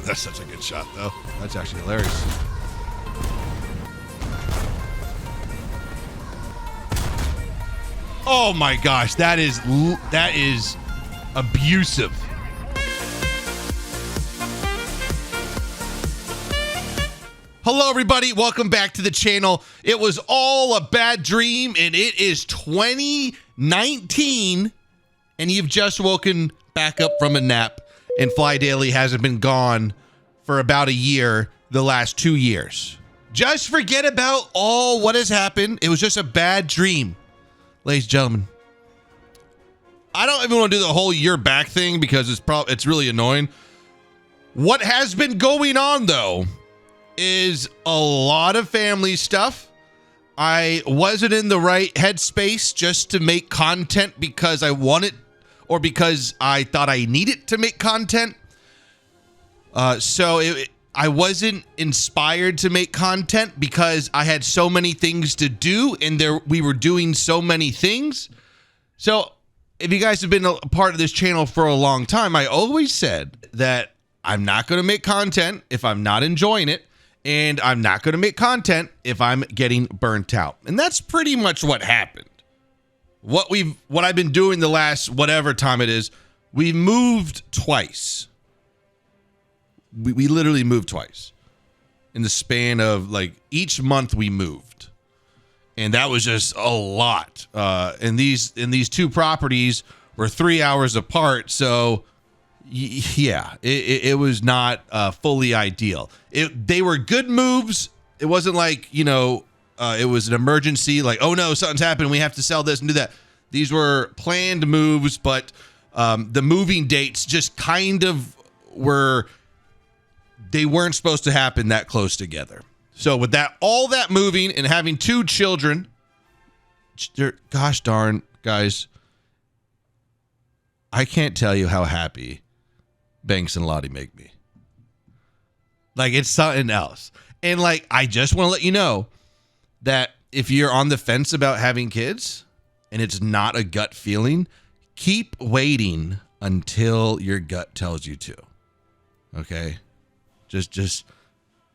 That's such a good shot, though. That's actually hilarious. Oh my gosh, that is abusive. Hello, everybody. Welcome back to the channel. It was all a bad dream, and it is 2019, and you've just woken back up from a nap, and Fly Daily hasn't been gone for about a year the last 2 years. Just forget about all what has happened. It was just a bad dream. Ladies and gentlemen, I don't even want to do the whole year back thing because it's really annoying. What has been going on, though, is a lot of family stuff. I wasn't in the right headspace just to make content because I wanted or because I thought I needed to make content. I wasn't inspired to make content because I had so many things to do and we were doing so many things. So if you guys have been a part of this channel for a long time, I always said that I'm not going to make content if I'm not enjoying it, and I'm not going to make content if I'm getting burnt out. And that's pretty much what happened. What I've been doing the last whatever time it is, we moved twice. We literally moved twice in the span of like each month we moved. And that was just a lot. And these two properties were 3 hours apart. So yeah, it was not fully ideal. They were good moves. It wasn't like, it was an emergency, like, oh no, something's happened, we have to sell this and do that. These were planned moves, but the moving dates just kind of they weren't supposed to happen that close together. So with all that moving and having two children, gosh darn, guys, I can't tell you how happy Banks and Lottie make me. Like, it's something else. And like, I just want to let you know that if you're on the fence about having kids and it's not a gut feeling, keep waiting until your gut tells you to. Okay? Just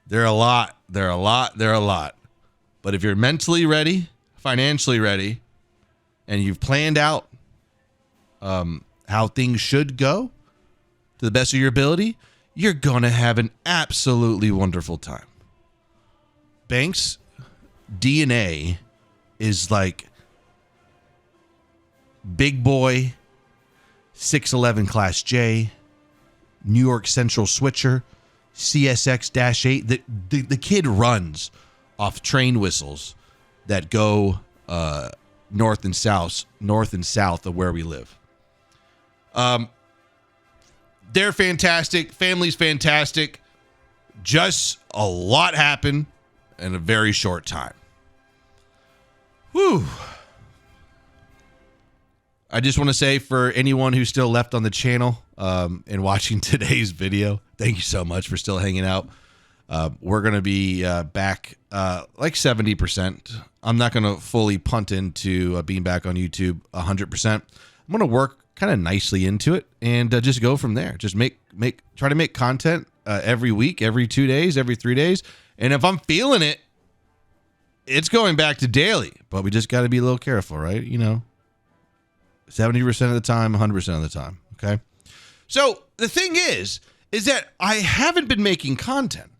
they're a lot. But if you're mentally ready, financially ready, and you've planned out how things should go to the best of your ability, you're going to have an absolutely wonderful time. Banks' DNA is like big boy, 6'11" Class J, New York Central switcher, CSX-8. The kid runs off train whistles that go north and south of where we live. They're fantastic. Family's fantastic. Just a lot happened in a very short time. Whew. I just want to say, for anyone who's still left on the channel and watching today's video, thank you so much for still hanging out. We're going to be back like 70%. I'm not going to fully punt into being back on YouTube 100%. I'm going to work kind of nicely into it and just go from there. Just try to make content every week, every 2 days, every 3 days. And if I'm feeling it, it's going back to daily. But we just got to be a little careful, right? 70% of the time, 100% of the time. Okay. So the thing is that I haven't been making content,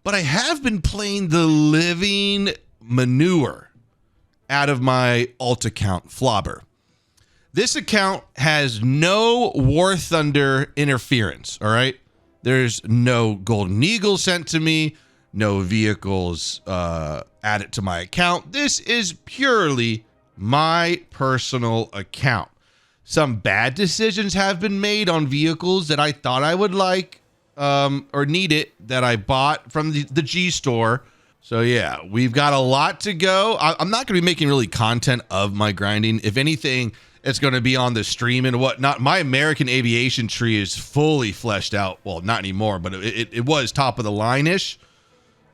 but I have been playing the living manure out of my alt account, Flobber. This account has no War Thunder interference. All right. There's no Golden Eagle sent to me, no vehicles added to my account. This is purely my personal account. Some bad decisions have been made on vehicles that I thought I would like or needed that I bought from the G store. So yeah, we've got a lot to go. I'm not going to be making really content of my grinding. If anything, it's going to be on the stream and whatnot. My American aviation tree is fully fleshed out. Well, not anymore, but it was top of the line-ish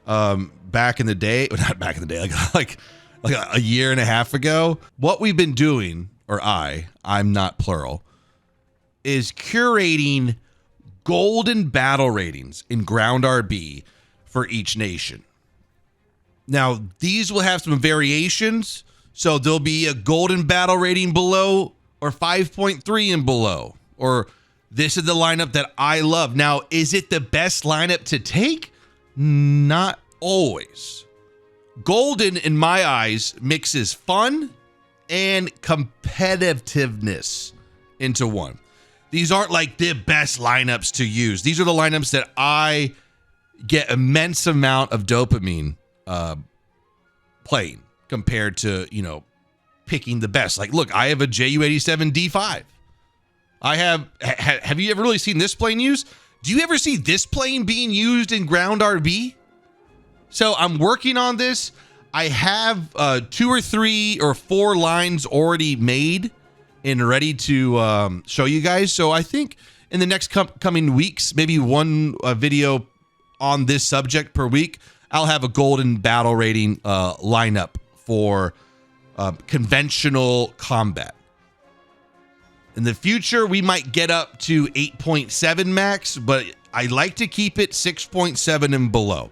back in the day. Not back in the day, like a year and a half ago. What we've been doing, or I'm not plural, is curating golden battle ratings in ground RB for each nation. Now, these will have some variations. So there'll be a golden battle rating below or 5.3 and below. Or this is the lineup that I love. Now, is it the best lineup to take? Not always. Golden, in my eyes, mixes fun and competitiveness into one. These aren't like the best lineups to use. These are the lineups that I get immense amount of dopamine playing compared to, picking the best. Like, look, I have a JU87 D5. Have you ever really seen this plane used? Do you ever see this plane being used in ground RB? So I'm working on this. I have 2 or 3 or 4 lines already made and ready to show you guys. So I think in the next coming weeks, maybe one video on this subject per week, I'll have a golden battle rating lineup for conventional combat. In the future, we might get up to 8.7 max, but I like to keep it 6.7 and below.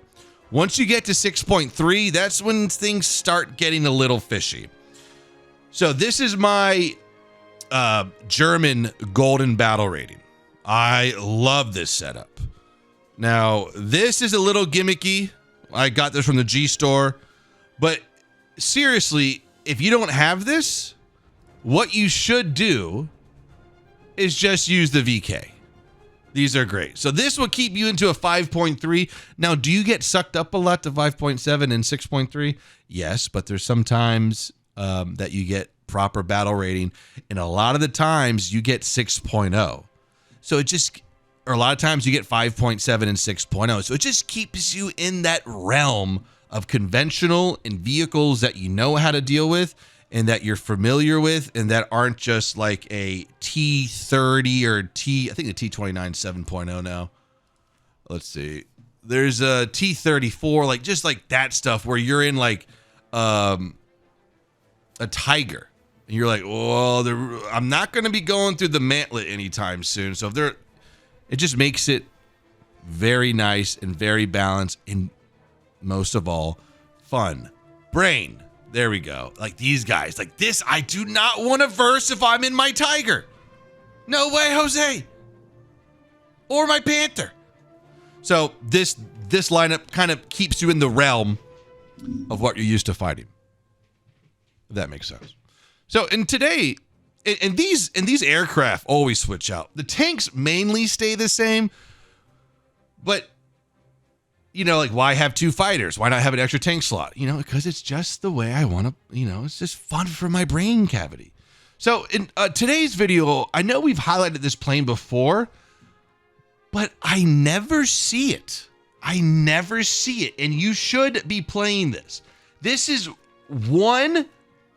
Once you get to 6.3, that's when things start getting a little fishy. So this is my German golden battle rating. I love this setup. Now, this is a little gimmicky. I got this from the G store. But seriously, if you don't have this, what you should do is just use the VK. These are great. So this will keep you into a 5.3. Now, do you get sucked up a lot to 5.7 and 6.3? Yes, but there's sometimes that you get proper battle rating, and a lot of the times you get 6.0. So or a lot of times you get 5.7 and 6.0. So it just keeps you in that realm of conventional and vehicles that you know how to deal with and that you're familiar with, and that aren't just like a T30 or I think the T29 7.0 now. Let's see. There's a T34, just like that stuff where you're in like a Tiger. And you're like, well, I'm not going to be going through the mantlet anytime soon. So it just makes it very nice and very balanced, and most of all, fun. Brain. There we go. Like these guys. Like this, I do not want to verse if I'm in my Tiger. No way, Jose. Or my Panther. So this lineup kind of keeps you in the realm of what you're used to fighting. If that makes sense. So today, and these aircraft always switch out. The tanks mainly stay the same, but why have 2 fighters? Why not have an extra tank slot? Because it's just the way I want to, it's just fun for my brain cavity. So in today's video, I know we've highlighted this plane before, but I never see it. And you should be playing this. This is one,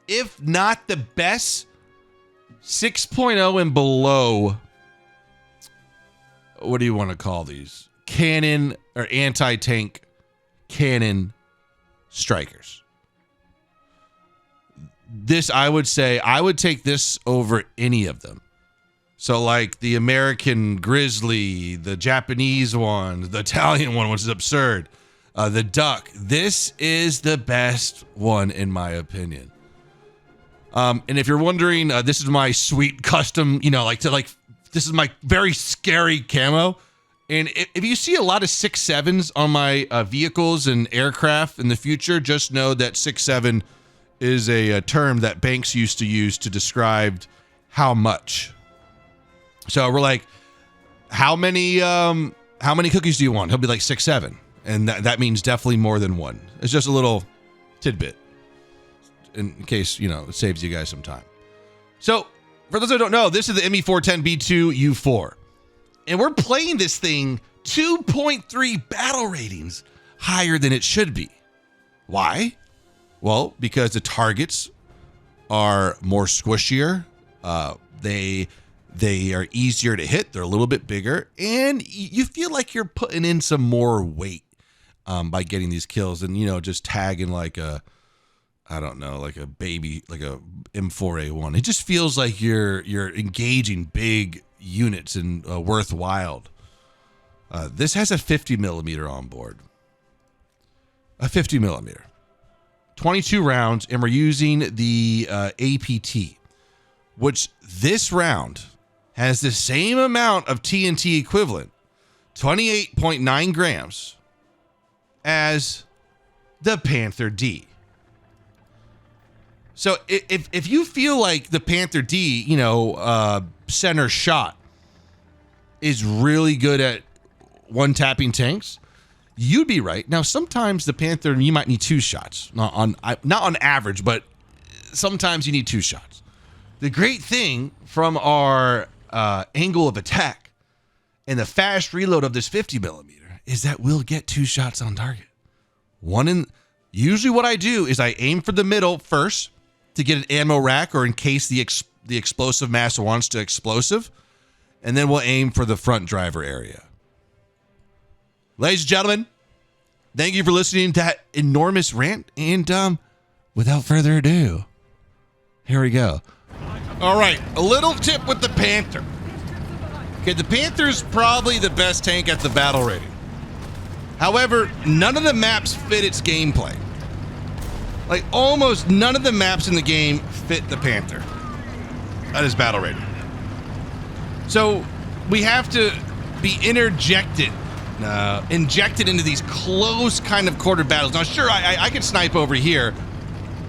if not the best, 6.0 and below. What do you want to call these? Cannon or anti-tank cannon strikers. This, I would say, I would take this over any of them. So like the American Grizzly, the Japanese one, the Italian one, which is absurd, the Duck. This is the best one in my opinion. And if you're wondering, this is my sweet custom, this is my very scary camo. And if you see a lot of 6.7s on my vehicles and aircraft in the future, just know that 6.7 is a term that banks used to use to describe how much. So we're like, how many cookies do you want? He'll be like 6.7, and that means definitely more than one. It's just a little tidbit in case it saves you guys some time. So for those who don't know, this is the ME410B2 U4. And we're playing this thing 2.3 battle ratings higher than it should be. Why? Well, because the targets are more squishier. They are easier to hit. They're a little bit bigger. And you feel like you're putting in some more weight by getting these kills. And, just tagging like a baby, like a M4A1. It just feels like you're engaging big units and worthwhile. This has a 50 millimeter on board. A 50 millimeter. 22 rounds, and we're using the APT, which this round has the same amount of TNT equivalent, 28.9 grams, as the Panther D. So if you feel like the Panther D, center shot is really good at one-tapping tanks, you'd be right. Now, sometimes the Panther, you might need 2 shots. Not on average, but sometimes you need 2 shots. The great thing from our angle of attack and the fast reload of this 50 millimeter is that we'll get 2 shots on target. Usually what I do is I aim for the middle first to get an ammo rack, or in case the explosive master wants to explosive, and then we'll aim for the front driver area. Ladies and gentlemen, thank you for listening to that enormous rant. And without further ado, here we go. All right, a little tip with the Panther. Okay, the Panther's probably the best tank at the battle rating. However, none of the maps fit its gameplay. Like, almost none of the maps in the game fit the Panther at his battle rating. So we have to be injected into these close kind of quarter battles. Now, sure, I could snipe over here,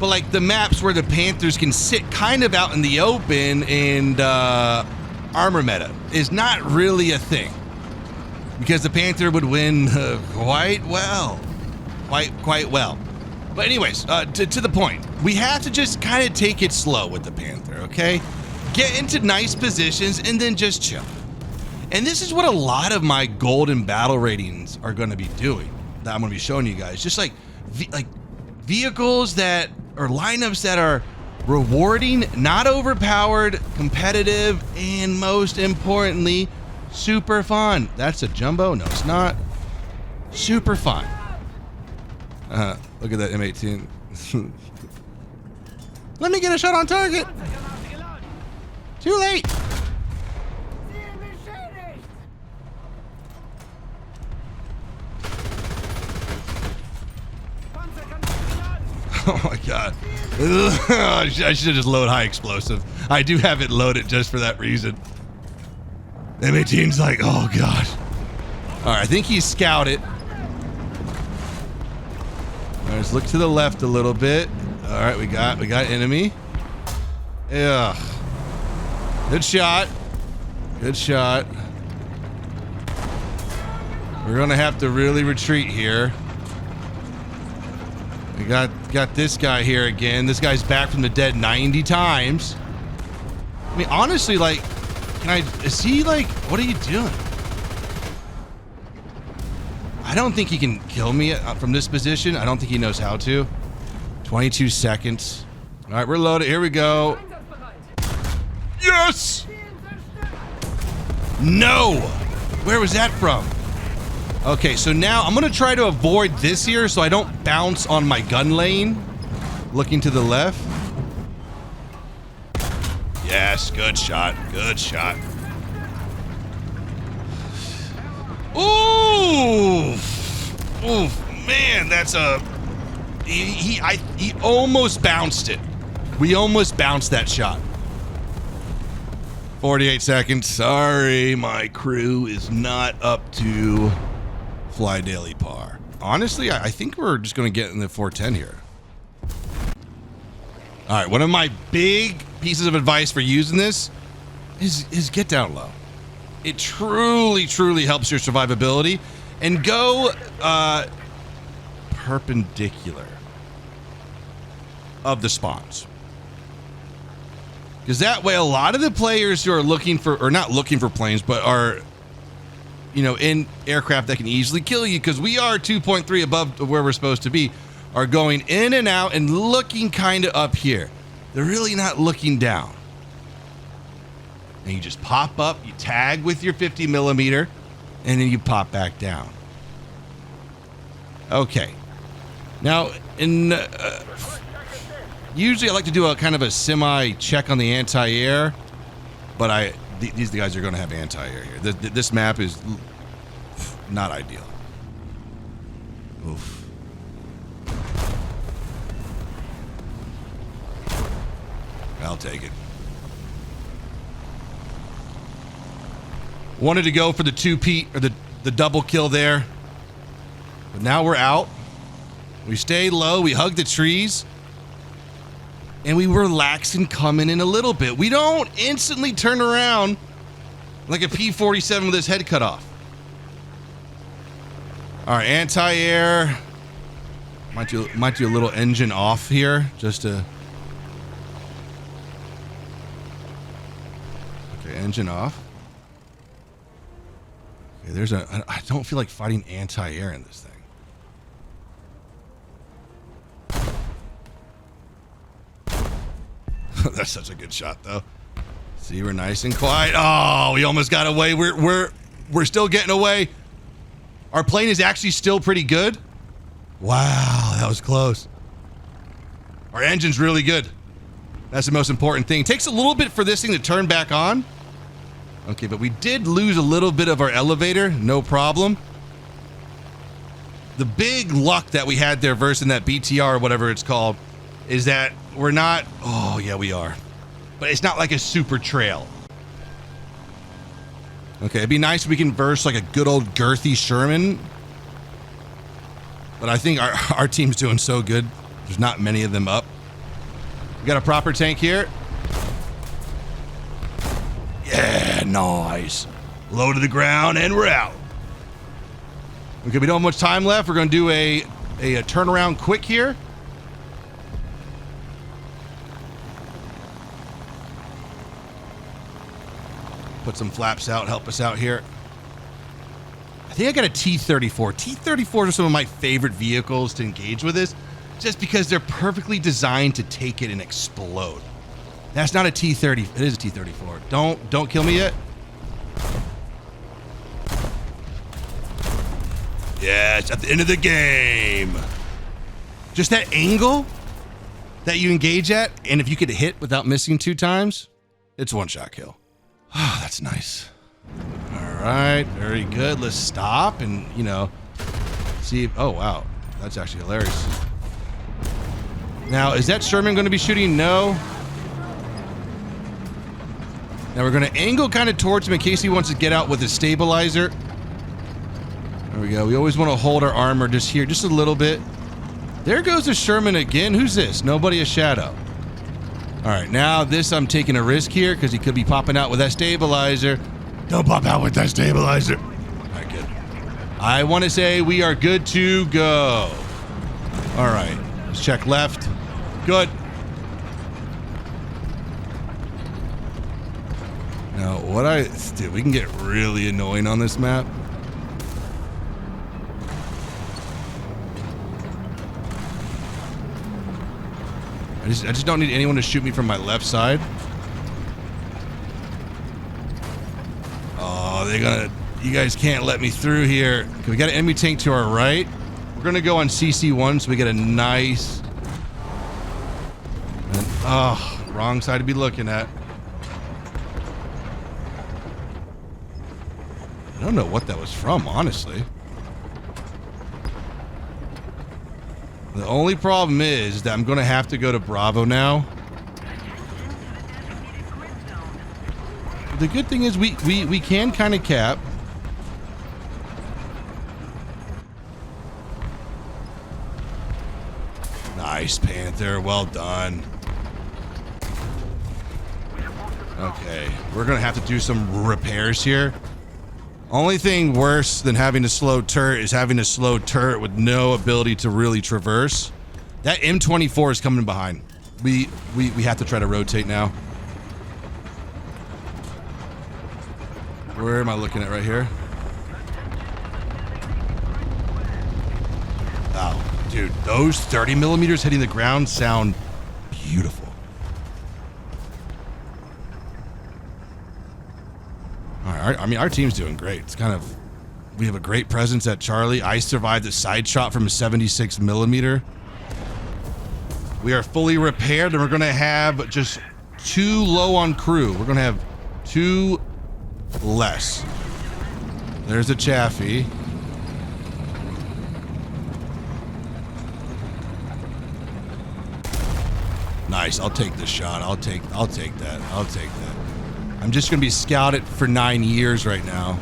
but like the maps where the Panthers can sit kind of out in the open and armor meta is not really a thing, because the Panther would win quite well. But anyways, to the point, we have to just kind of take it slow with the Panther, okay? Get into nice positions and then just chill. And this is what a lot of my golden battle ratings are going to be doing, that I'm going to be showing you guys. Just like vehicles that, or lineups that are rewarding, not overpowered, competitive, and most importantly, super fun. That's a jumbo? No, it's not. Super fun. Look at that M18. Let me get a shot on target. Too late. Oh my god. I should have just loaded high explosive. I do have it loaded just for that reason. M18's like, oh god. Alright, I think he's scouted. Alright, let's look to the left a little bit. Alright, we got enemy. Yeah. Good shot. Good shot. We're gonna have to really retreat here. We got this guy here again. This guy's back from the dead 90 times. I mean, honestly, like, is he like, what are you doing? I don't think he can kill me from this position. I don't think he knows how to. 22 seconds. All right, we're loaded. Here we go. Yes! No! Where was that from? Okay, so now I'm going to try to avoid this here so I don't bounce on my gun lane. Looking to the left. Yes, good shot. Good shot. Ooh! Oof, man, that's a... He almost bounced it. We almost bounced that shot. 48 seconds. Sorry, my crew is not up to fly daily par. Honestly, I think we're just going to get in the 410 here. All right, one of my big pieces of advice for using this is get down low. It truly, truly helps your survivability. And go perpendicular of the spawns. Because that way, a lot of the players who are looking for, or not looking for planes, but are, in aircraft that can easily kill you, because we are 2.3 above where we're supposed to be, are going in and out and looking kind of up here. They're really not looking down. And you just pop up, you tag with your 50 millimeter, and then you pop back down. Okay. Now, usually I like to do a kind of a semi-check on the anti-air, but these guys are going to have anti-air here. This map is not ideal. Oof. I'll take it. Wanted to go for the two-peat or the double kill there. But now we're out. We stayed low. We hugged the trees. And we relax and coming in a little bit. We don't instantly turn around like a P-47 with his head cut off. All right, anti-air. Might do a little engine off here just to... Okay, engine off. Okay, I don't feel like fighting anti-air in this thing. That's such a good shot, though. See, we're nice and quiet. Oh, we almost got away. We're still getting away. Our plane is actually still pretty good. Wow, that was close. Our engine's really good. That's the most important thing. It takes a little bit for this thing to turn back on. Okay, but we did lose a little bit of our elevator. No problem. The big luck that we had there versus that BTR or whatever it's called is that we're not... Oh, yeah, we are. But it's not like a super trail. Okay, it'd be nice if we can verse like a good old girthy Sherman. But I think our team's doing so good. There's not many of them up. We got a proper tank here. Yeah, nice. Low to the ground, and we're out. Okay, we don't have much time left. We're going to do a turnaround quick here. Put some flaps out, help us out here. I think I got a T-34. T-34s are some of my favorite vehicles to engage with this, just because they're perfectly designed to take it and explode. That's not a T-30. It is a T-34. Don't kill me yet. Yeah, it's at the end of the game. Just that angle that you engage at, and if you could hit without missing 2 times, it's one-shot kill. Oh, that's nice. All right, very good. Let's stop and, see if... Oh, wow. That's actually hilarious. Now, is that Sherman going to be shooting? No. Now, we're going to angle kind of towards him in case he wants to get out with his stabilizer. There we go. We always want to hold our armor just here, just a little bit. There goes the Sherman again. Who's this? Nobody a shadow. All right, now this I'm taking a risk here because he could be popping out with that stabilizer. Don't pop out with that stabilizer. All right, good. I want to say we are good to go. All right, let's check left. Good. Now, dude, we can get really annoying on this map. I just don't need anyone to shoot me from my left side. Oh, you guys can't let me through here. Okay, we got an enemy tank to our right. We're gonna go on CC1 so we get a nice... wrong side to be looking at. I don't know what that was from, honestly. The only problem is that I'm going to have to go to Bravo now. The good thing is we can kind of cap. Nice, Panther. Well done. Okay, we're going to have to do some repairs here. Only thing worse than having a slow turret is having a slow turret with no ability to really traverse. That M24 is coming behind. We have to try to rotate now. Where am I looking at right here? Oh, dude, those 30 millimeters hitting the ground sound beautiful. Our team's doing great. It's kind of, we have a great presence at Charlie. I survived a side shot from a 76 millimeter. We are fully repaired, and we're going to have just 2 low on crew. We're going to have 2 less. There's a Chaffee. Nice. I'll take this shot. I'll take that. I'll take that. I'm just going to be scouted for 9 years right now.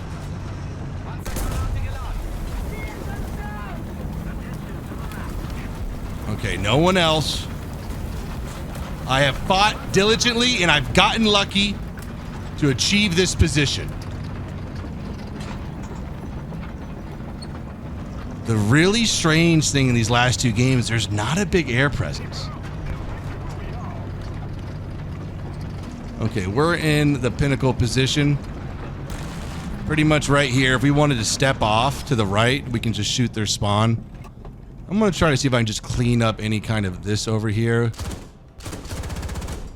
Okay, no one else. I have fought diligently and I've gotten lucky to achieve this position. The really strange thing in these last 2 games, there's not a big air presence. Okay, we're in the pinnacle position. Pretty much right here. If we wanted to step off to the right, we can just shoot their spawn. I'm going to try to see if I can just clean up any kind of this over here.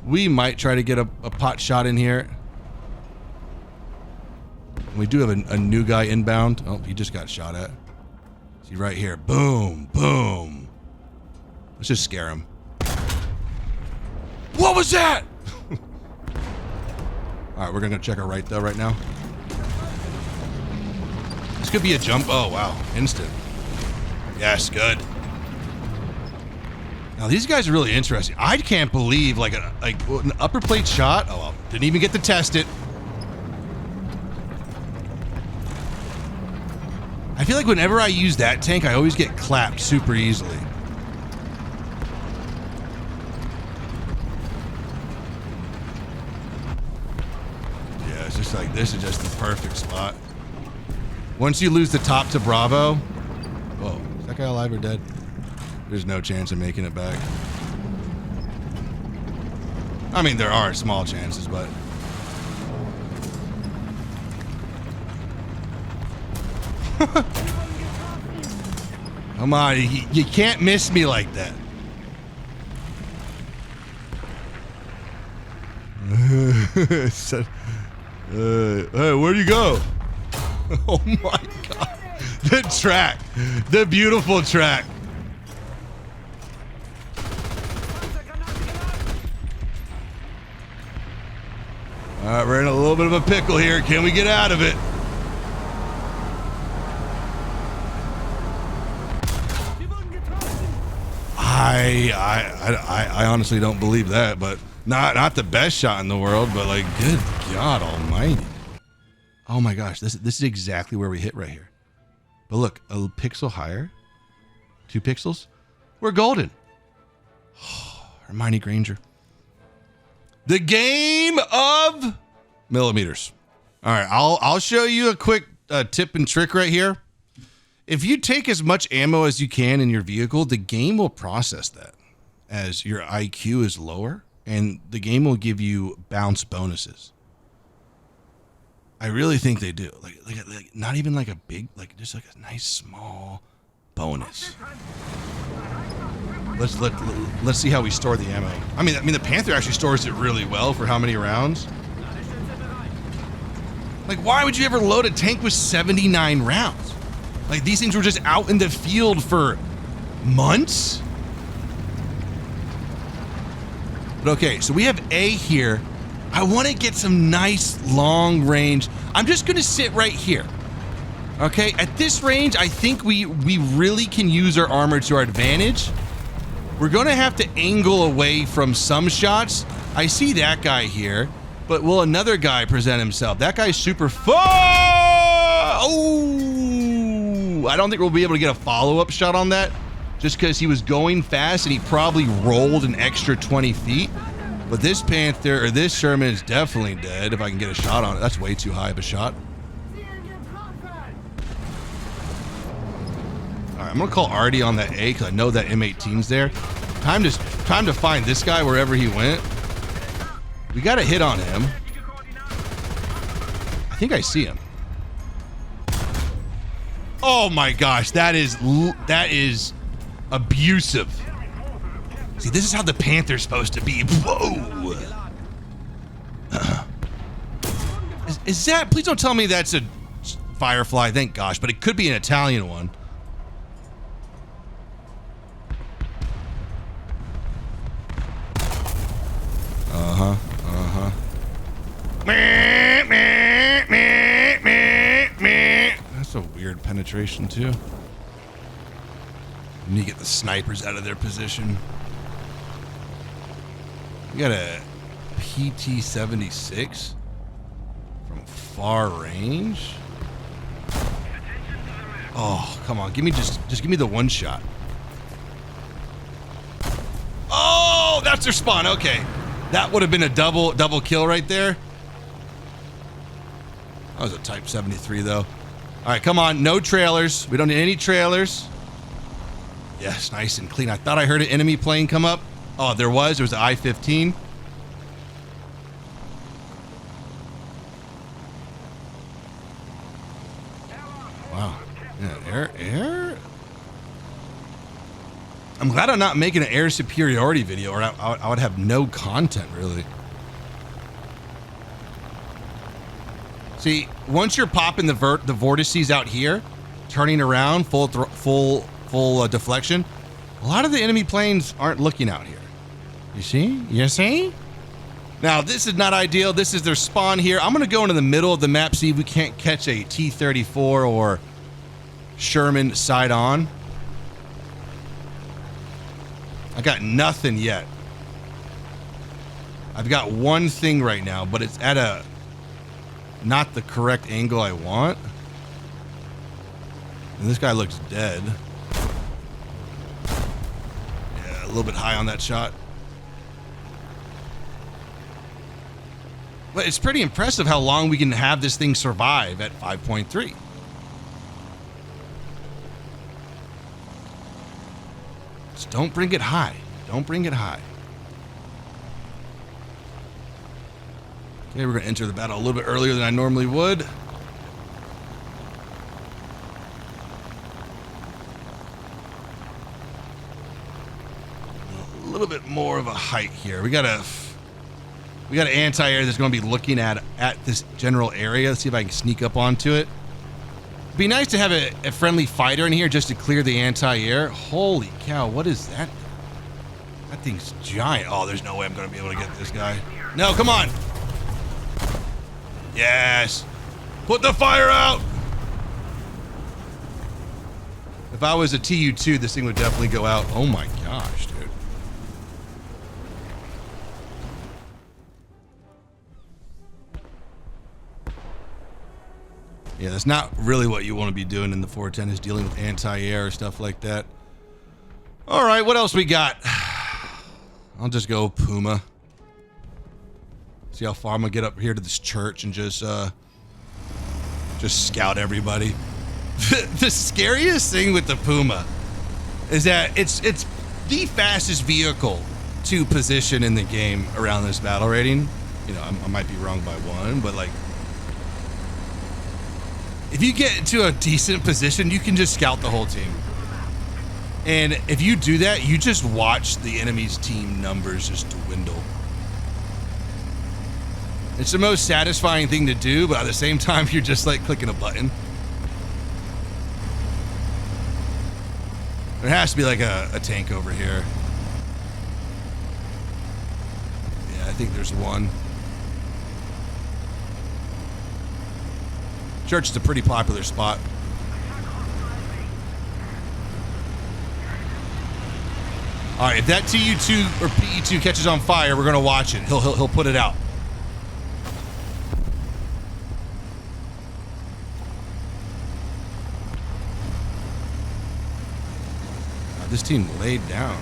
We might try to get a pot shot in here. We do have a new guy inbound. Oh, he just got shot at. See right here. Boom, boom. Let's just scare him. What was that? All right, we're going to check our right though right now. This could be a jump. Oh, wow. Instant. Yes, good. Now these guys are really interesting. I can't believe like an upper plate shot. Oh well, didn't even get to test it. I feel like whenever I use that tank, I always get clapped super easily. Yeah, it's just like this is just the perfect spot. Once you lose the top to Bravo, whoa, is that guy alive or dead? There's no chance of making it back. I mean, there are small chances, but... Come on, you can't miss me like that. Hey, where'd you go? Oh my God. The track. The beautiful track. All right, we're in a little bit of a pickle here. Can we get out of it? I honestly don't believe that, but not the best shot in the world, but like, good God Almighty! Oh my gosh, this is exactly where we hit right here. But look, a pixel higher, 2 pixels, we're golden. Oh, Hermione Granger. The game of millimeters. All right, I'll show you a quick tip and trick right here. If you take as much ammo as you can in your vehicle, the game will process that as your IQ is lower, and the game will give you bounce bonuses. I really think they do. Like not even like a big, like just like a nice small bonus. Let's see how we store the ammo. I mean the Panther actually stores it really well for how many rounds. Like, why would you ever load a tank with 79 rounds? Like, these things were just out in the field for months. But okay, so we have A here. I want to get some nice long range. I'm just going to sit right here. Okay, at this range, I think we really can use our armor to our advantage. We're going to have to angle away from some shots. I see that guy here, but will another guy present himself? That guy's super Oh, I don't think we'll be able to get a follow-up shot on that just because he was going fast and he probably rolled an extra 20 feet. But this Panther, or this Sherman, is definitely dead if I can get a shot on it. That's way too high of a shot. All right, I'm going to call Artie on that A because I know that M18's there. Time to find this guy wherever he went. We got a hit on him. I think I see him. Oh my gosh, that is abusive. See, this is how the Panther's supposed to be. Whoa. Is that, please don't tell me that's a Firefly, thank gosh, but it could be an Italian one. That's a weird penetration too. You need to get the snipers out of their position. We got a PT-76 from far range. Oh, come on. Just give me the one shot. Oh, that's their spawn. Okay. That would have been a double kill right there. That was a Type 73 though. All right, come on. No trailers. We don't need any trailers. Yes, nice and clean. I thought I heard an enemy plane come up. Oh, there was. There was an I-15. Wow. Yeah, air. I'm glad I'm not making an air superiority video, or I would have no content, really. See, once you're popping the vortices out here, turning around, full deflection, a lot of the enemy planes aren't looking out here. You see? You see? Now, this is not ideal. This is their spawn here. I'm going to go into the middle of the map, see if we can't catch a T-34 or Sherman side on. I got nothing yet. I've got one thing right now, but it's at a not the correct angle I want. And this guy looks dead. Yeah, a little bit high on that shot. But it's pretty impressive how long we can have this thing survive at 5.3. Just don't bring it high. Don't bring it high. Okay, we're going to enter the battle a little bit earlier than I normally would. A little bit more of a height here. We got an anti-air that's going to be looking at this general area. Let's see if I can sneak up onto it. It'd be nice to have a friendly fighter in here just to clear the anti-air. Holy cow, what is that? That thing's giant. Oh, there's no way I'm going to be able to get this guy. No, come on. Yes. Put the fire out. If I was a TU-2, this thing would definitely go out. Oh my gosh, dude. Yeah, that's not really what you want to be doing in the 410, is dealing with anti-air or stuff like that. All right, what else we got? I'll just go Puma. See how far I'm gonna get up here to this church and just scout everybody. The scariest thing with the Puma is that it's the fastest vehicle to position in the game around this battle rating. You know, I might be wrong by one, but like, if you get into a decent position, you can just scout the whole team. And if you do that, you just watch the enemy's team numbers just dwindle. It's the most satisfying thing to do, but at the same time, you're just like clicking a button. There has to be like a tank over here. Yeah, I think there's one. Church is a pretty popular spot. All right, if that TU2 or PE2 catches on fire, we're gonna watch it. He'll put it out. This team laid down.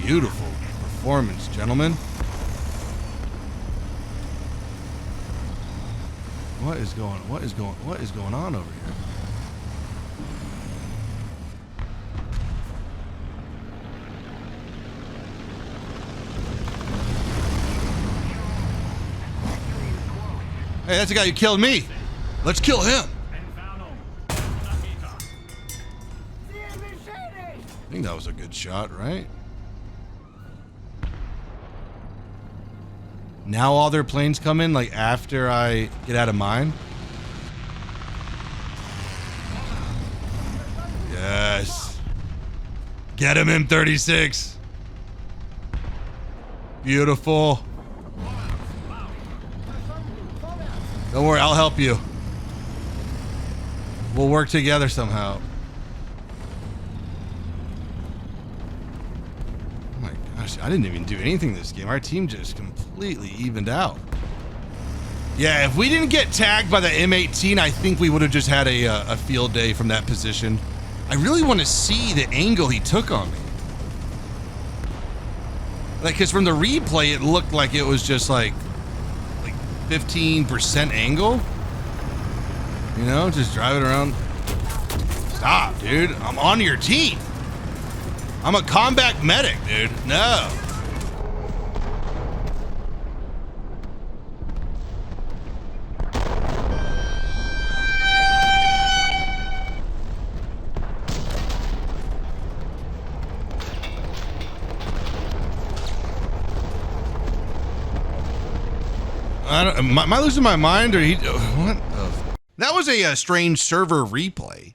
Beautiful performance, gentlemen. What is going on over here? Hey, that's the guy who killed me. Let's kill him. I think that was a good shot, right? Now all their planes come in, like, after I get out of mine? Yes. Get him, M36. Beautiful. Don't worry, I'll help you. We'll work together somehow. gosh, I didn't even do anything this game. Our team just completely evened out. Yeah, if we didn't get tagged by the M18, I think we would have just had a field day from that position. I really want to see the angle he took on me. Like, because from the replay, it looked like it was just like 15% angle. You know, just driving around. Stop, dude. I'm on your team. I'm a combat medic, dude. No. Am I losing my mind, or what? That was a strange server replay,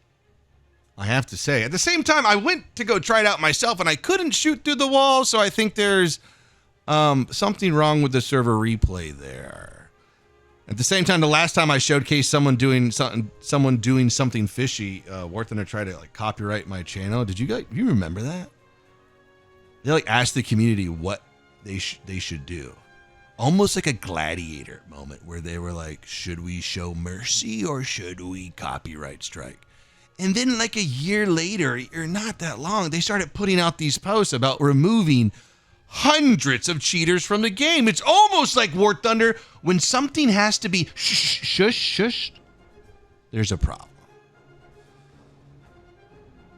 I have to say. At the same time, I went to go try it out myself, and I couldn't shoot through the wall, so I think there's something wrong with the server replay there. At the same time, the last time I showcased someone doing something fishy, War Thunder tried to like copyright my channel. Did you remember that? They like asked the community what they should do. Almost like a Gladiator moment where they were like, should we show mercy or should we copyright strike? And then like a year later, or not that long, they started putting out these posts about removing hundreds of cheaters from the game. It's almost like War Thunder, when something has to be shush, there's a problem.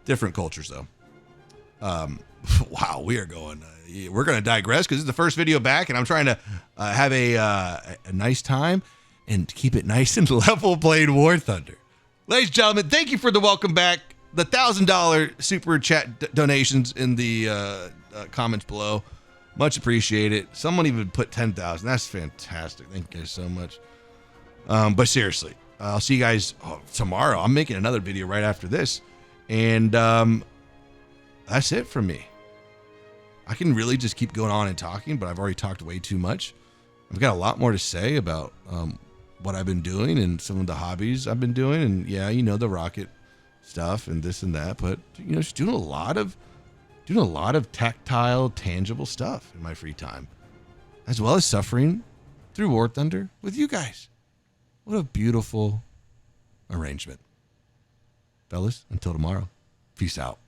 Different cultures though. Wow, we're going to digress because it's the first video back, and I'm trying to have a nice time and keep it nice and level playing War Thunder. Ladies and gentlemen, thank you for the welcome back. The $1,000 super chat donations in the comments below, much appreciated. Someone even put 10,000. That's fantastic. Thank you guys so much. But seriously, I'll see you guys tomorrow. I'm making another video right after this, and that's it for me. I can really just keep going on and talking, but I've already talked way too much. I've got a lot more to say about what I've been doing and some of the hobbies I've been doing. And yeah, you know, the rocket stuff and this and that, but you know, just doing a lot of tactile, tangible stuff in my free time, as well as suffering through War Thunder with you guys. What a beautiful arrangement. Fellas, until tomorrow, peace out.